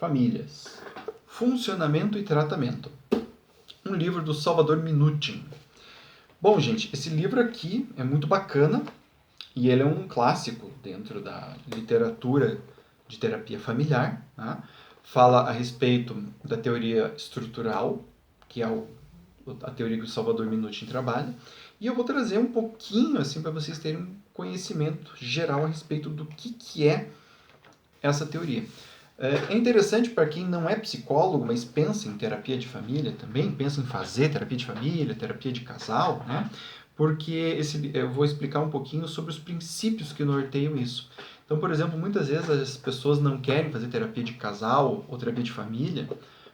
Famílias. Funcionamento e tratamento. Um livro do Salvador Minuchin. Bom, gente, esse livro aqui é muito bacana e ele é um clássico dentro da literatura de terapia familiar. Tá? Fala a respeito da teoria estrutural, que é a teoria que o Salvador Minuchin trabalha, e eu vou trazer um pouquinho assim para vocês terem um conhecimento geral a respeito do que é essa teoria. É interessante para quem não é psicólogo, mas pensa em terapia de família também, pensa em fazer terapia de família, terapia de casal, né? Porque eu vou explicar um pouquinho sobre os princípios que norteiam isso. Então, por exemplo, muitas vezes as pessoas não querem fazer terapia de casal ou terapia de família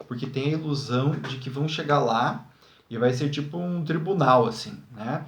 porque tem a ilusão de que vão chegar lá e vai ser tipo um tribunal, assim, né?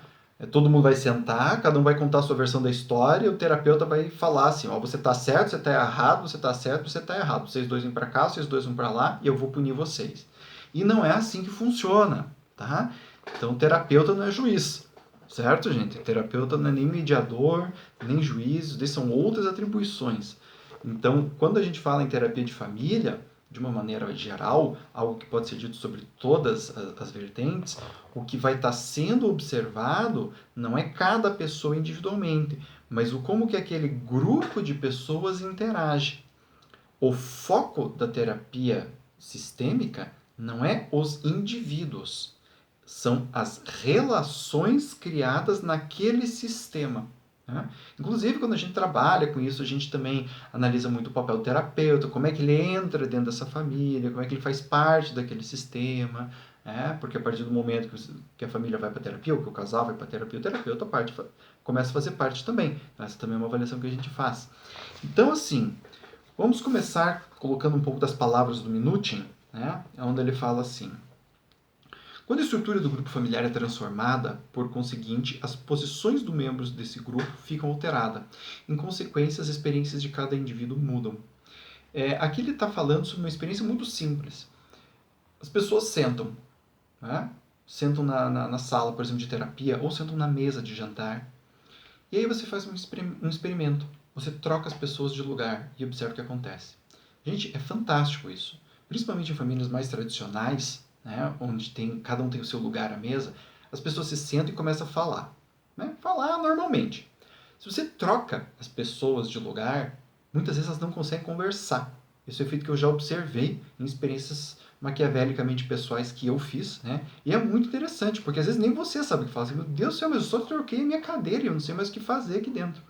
Todo mundo vai sentar, cada um vai contar a sua versão da história e o terapeuta vai falar assim, ó, você tá certo, você tá errado, você tá certo, você tá errado. Vocês dois vêm para cá, vocês dois vão para lá e eu vou punir vocês. E não é assim que funciona, tá? Então, o terapeuta não é juiz, certo, gente? O terapeuta não é nem mediador, nem juiz, isso são outras atribuições. Então, quando a gente fala em terapia de família, de uma maneira geral, algo que pode ser dito sobre todas as vertentes, o que vai estar sendo observado não é cada pessoa individualmente, mas o como que aquele grupo de pessoas interage. O foco da terapia sistêmica não é os indivíduos, são as relações criadas naquele sistema. Né? Inclusive, quando a gente trabalha com isso, a gente também analisa muito o papel do terapeuta, como é que ele entra dentro dessa família, como é que ele faz parte daquele sistema, porque a partir do momento que a família vai para a terapia, ou que o casal vai para a terapia, o terapeuta começa a fazer parte também. Essa também é uma avaliação que a gente faz. Então, assim, vamos começar colocando um pouco das palavras do Minuchin, onde ele fala assim: quando a estrutura do grupo familiar é transformada, por conseguinte, as posições dos membros desse grupo ficam alteradas. Em consequência, as experiências de cada indivíduo mudam. Aqui ele está falando sobre uma experiência muito simples. As pessoas sentam, sentam na sala, por exemplo, de terapia, ou sentam na mesa de jantar. E aí você faz um experimento. Você troca as pessoas de lugar e observa o que acontece. Gente, é fantástico isso. Principalmente em famílias mais tradicionais, onde cada um tem o seu lugar à mesa, as pessoas se sentam e começam a falar. Falar normalmente. Se você troca as pessoas de lugar, muitas vezes elas não conseguem conversar. Isso é feito que eu já observei em experiências maquiavelicamente pessoais que eu fiz, E é muito interessante, porque às vezes nem você sabe o que fazer. Meu Deus do céu, mas eu só troquei a minha cadeira e eu não sei mais o que fazer aqui dentro.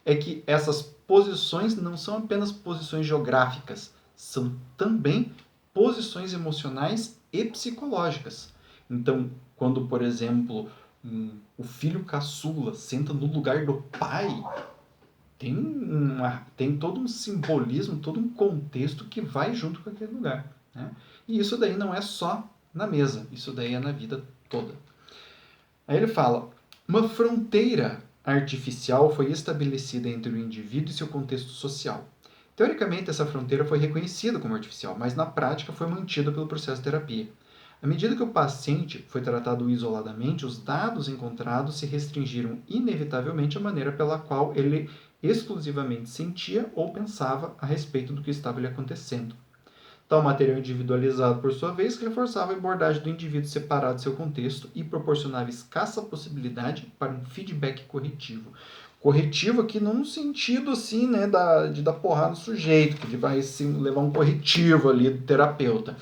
É que essas posições não são apenas posições geográficas, são também posições emocionais e psicológicas. Então, quando, por exemplo, o filho caçula senta no lugar do pai, tem todo um simbolismo, todo um contexto que vai junto com aquele lugar. E isso daí não é só na mesa, isso daí é na vida toda. Aí ele fala, uma fronteira artificial foi estabelecida entre o indivíduo e seu contexto social. Teoricamente, essa fronteira foi reconhecida como artificial, mas na prática foi mantida pelo processo de terapia. À medida que o paciente foi tratado isoladamente, os dados encontrados se restringiram inevitavelmente à maneira pela qual ele exclusivamente sentia ou pensava a respeito do que estava lhe acontecendo. Tal material individualizado, por sua vez, reforçava a abordagem do indivíduo separado de seu contexto e proporcionava escassa possibilidade para um feedback corretivo. Corretivo aqui não no sentido assim, de dar porrada no sujeito, que ele vai levar um corretivo ali do terapeuta,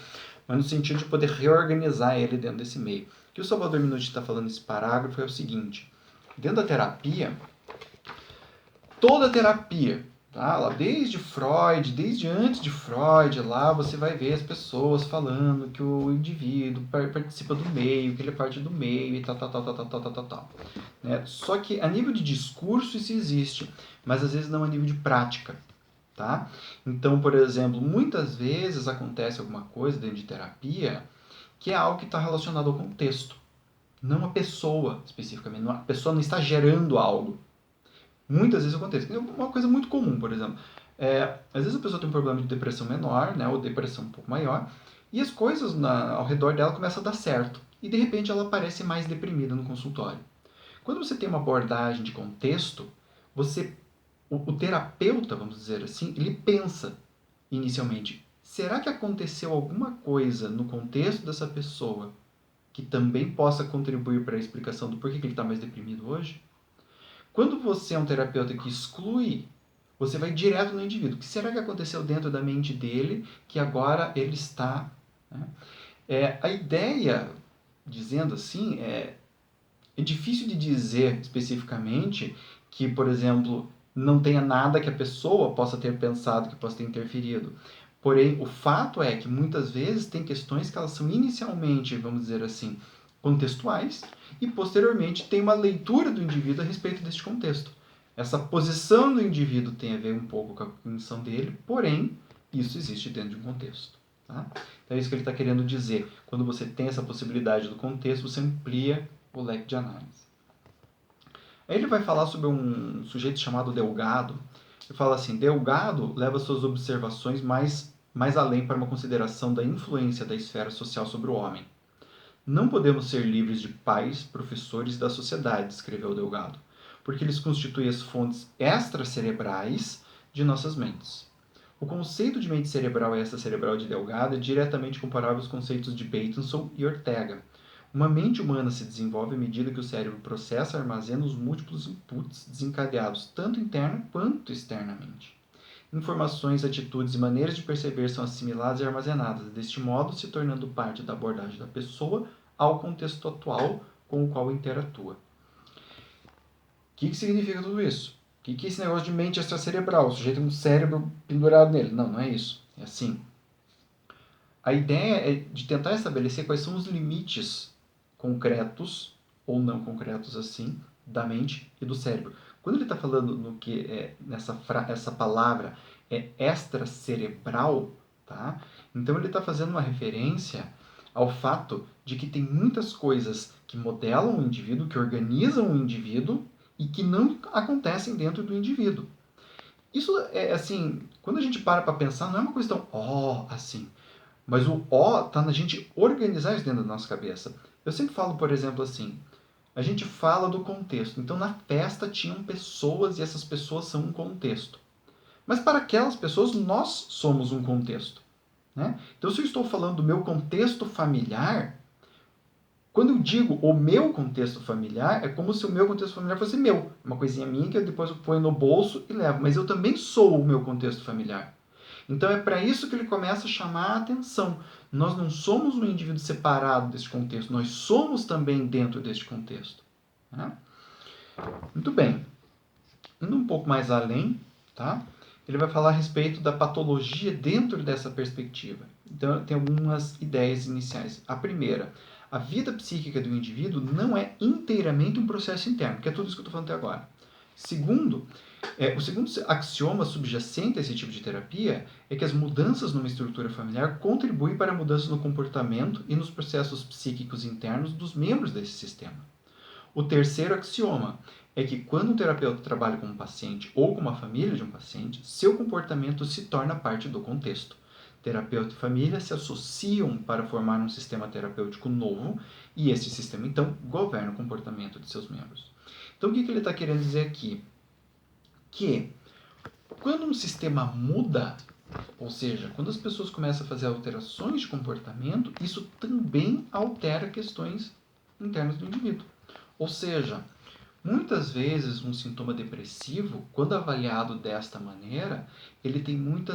mas no sentido de poder reorganizar ele dentro desse meio. O que o Salvador Minuchin está falando nesse parágrafo é o seguinte: dentro da terapia, toda terapia, lá desde Freud, desde antes de Freud, lá você vai ver as pessoas falando que o indivíduo participa do meio, que ele é parte do meio e tal. Só que a nível de discurso isso existe, mas às vezes não a nível de prática. Tá? Então, por exemplo, muitas vezes acontece alguma coisa dentro de terapia que é algo que está relacionado ao contexto, não a pessoa especificamente. A pessoa não está gerando algo. Muitas vezes acontece. Uma coisa muito comum, por exemplo. Às vezes a pessoa tem um problema de depressão menor, ou depressão um pouco maior, e as coisas ao redor dela começam a dar certo. E de repente ela parece mais deprimida no consultório. Quando você tem uma abordagem de contexto, o terapeuta, vamos dizer assim, ele pensa inicialmente será que aconteceu alguma coisa no contexto dessa pessoa que também possa contribuir para a explicação do porquê que ele está mais deprimido hoje? Quando você é um terapeuta que exclui, você vai direto no indivíduo. O que será que aconteceu dentro da mente dele que agora ele está... Né? A ideia, dizendo assim, é difícil de dizer especificamente que, por exemplo, não tenha nada que a pessoa possa ter pensado, que possa ter interferido. Porém, o fato é que muitas vezes tem questões que elas são inicialmente, vamos dizer assim, contextuais e posteriormente tem uma leitura do indivíduo a respeito deste contexto. Essa posição do indivíduo tem a ver um pouco com a cognição dele, porém, isso existe dentro de um contexto. Tá? Então é isso que ele está querendo dizer. Quando você tem essa possibilidade do contexto, você amplia o leque de análise. Aí ele vai falar sobre um sujeito chamado Delgado. Ele fala assim, Delgado leva suas observações mais além para uma consideração da influência da esfera social sobre o homem. Não podemos ser livres de pais, professores e da sociedade, escreveu Delgado, porque eles constituem as fontes extracerebrais de nossas mentes. O conceito de mente cerebral e extracerebral de Delgado é diretamente comparável aos conceitos de Bateson e Ortega. Uma mente humana se desenvolve à medida que o cérebro processa e armazena os múltiplos inputs desencadeados tanto interna quanto externamente. Informações, atitudes e maneiras de perceber são assimiladas e armazenadas, deste modo se tornando parte da abordagem da pessoa ao contexto atual com o qual interatua. O que significa tudo isso? O que é esse negócio de mente extracerebral? O sujeito tem um cérebro pendurado nele. Não, não é isso. É assim. A ideia é de tentar estabelecer quais são os limites concretos ou não concretos assim da mente e do cérebro. Quando ele está falando no que essa palavra é extracerebral, tá? Então ele está fazendo uma referência ao fato de que tem muitas coisas que modelam o indivíduo, que organizam o indivíduo e que não acontecem dentro do indivíduo. Isso é assim, quando a gente para pensar, não é uma questão assim. Mas o está na gente organizar isso dentro da nossa cabeça. Eu sempre falo, por exemplo, assim, a gente fala do contexto. Então, na festa tinham pessoas e essas pessoas são um contexto. Mas para aquelas pessoas, nós somos um contexto. Né? Então, se eu estou falando do meu contexto familiar, quando eu digo o meu contexto familiar, é como se o meu contexto familiar fosse meu. Uma coisinha minha que eu depois ponho no bolso e levo. Mas eu também sou o meu contexto familiar. Então é para isso que ele começa a chamar a atenção. Nós não somos um indivíduo separado deste contexto, nós somos também dentro deste contexto. Né? Muito bem. Indo um pouco mais além, tá? Ele vai falar a respeito da patologia dentro dessa perspectiva. Então tem algumas ideias iniciais. A primeira, a vida psíquica do indivíduo não é inteiramente um processo interno, que é tudo isso que eu estou falando até agora. Segundo, o segundo axioma subjacente a esse tipo de terapia é que as mudanças numa estrutura familiar contribuem para mudanças no comportamento e nos processos psíquicos internos dos membros desse sistema. O terceiro axioma é que quando um terapeuta trabalha com um paciente ou com uma família de um paciente, seu comportamento se torna parte do contexto. Terapeuta e família se associam para formar um sistema terapêutico novo e esse sistema, então, governa o comportamento de seus membros. Então, o que ele está querendo dizer aqui? Que quando um sistema muda, ou seja, quando as pessoas começam a fazer alterações de comportamento, isso também altera questões internas do indivíduo. Ou seja, muitas vezes um sintoma depressivo, quando avaliado desta maneira, ele tem muito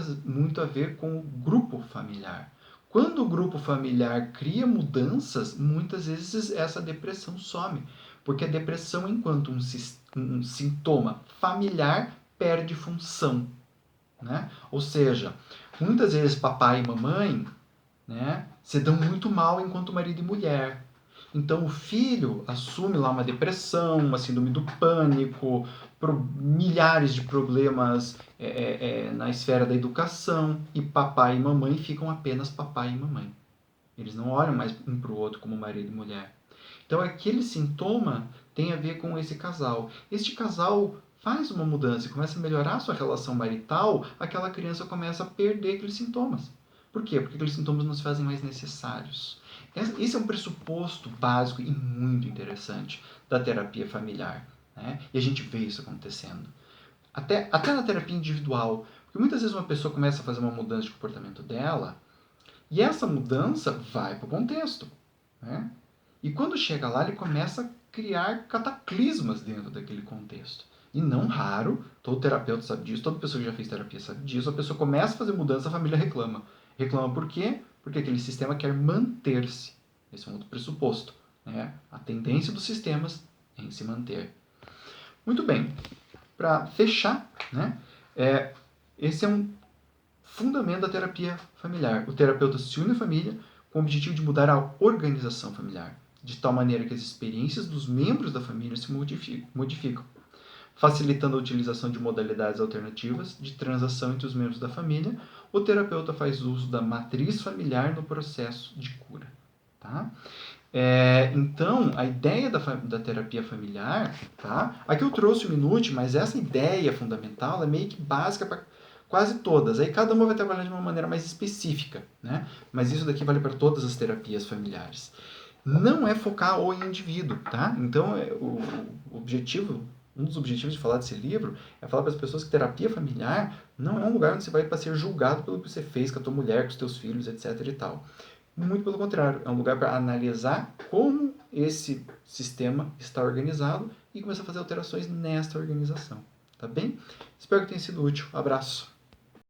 a ver com o grupo familiar. Quando o grupo familiar cria mudanças, muitas vezes essa depressão some. Porque a depressão, enquanto um sintoma familiar, perde função. Né? Ou seja, muitas vezes papai e mamãe, né, se dão muito mal enquanto marido e mulher. Então o filho assume lá uma depressão, uma síndrome do pânico, milhares de problemas na esfera da educação, e papai e mamãe ficam apenas papai e mamãe. Eles não olham mais um para o outro como marido e mulher. Então aquele sintoma tem a ver com esse casal. Este casal faz uma mudança e começa a melhorar a sua relação marital, aquela criança começa a perder aqueles sintomas. Por quê? Porque aqueles sintomas não se fazem mais necessários. Esse é um pressuposto básico e muito interessante da terapia familiar. Né? E a gente vê isso acontecendo. Até na terapia individual. Porque muitas vezes uma pessoa começa a fazer uma mudança de comportamento dela e essa mudança vai para o contexto, né? E quando chega lá, ele começa a criar cataclismas dentro daquele contexto. E não raro, todo terapeuta sabe disso, toda pessoa que já fez terapia sabe disso, a pessoa começa a fazer mudança, a família reclama. Reclama por quê? Porque aquele sistema quer manter-se. Esse é um outro pressuposto, né? A tendência dos sistemas é em se manter. Muito bem. Para fechar, né? Esse é um fundamento da terapia familiar. O terapeuta se une à família com o objetivo de mudar a organização familiar, de tal maneira que as experiências dos membros da família se modificam, facilitando a utilização de modalidades alternativas de transação entre os membros da família. O terapeuta faz uso da matriz familiar no processo de cura. Tá? Então, a ideia da terapia familiar, tá? Aqui eu trouxe o Minuti, mas essa ideia fundamental é meio que básica para quase todas. Aí cada uma vai trabalhar de uma maneira mais específica, né? Mas isso daqui vale para todas as terapias familiares. Não é focar o indivíduo, tá? Então, um dos objetivos de falar desse livro é falar para as pessoas que terapia familiar não é um lugar onde você vai para ser julgado pelo que você fez com a tua mulher, com os teus filhos, etc e tal. Muito pelo contrário, é um lugar para analisar como esse sistema está organizado e começar a fazer alterações nesta organização. Tá bem? Espero que tenha sido útil. Abraço!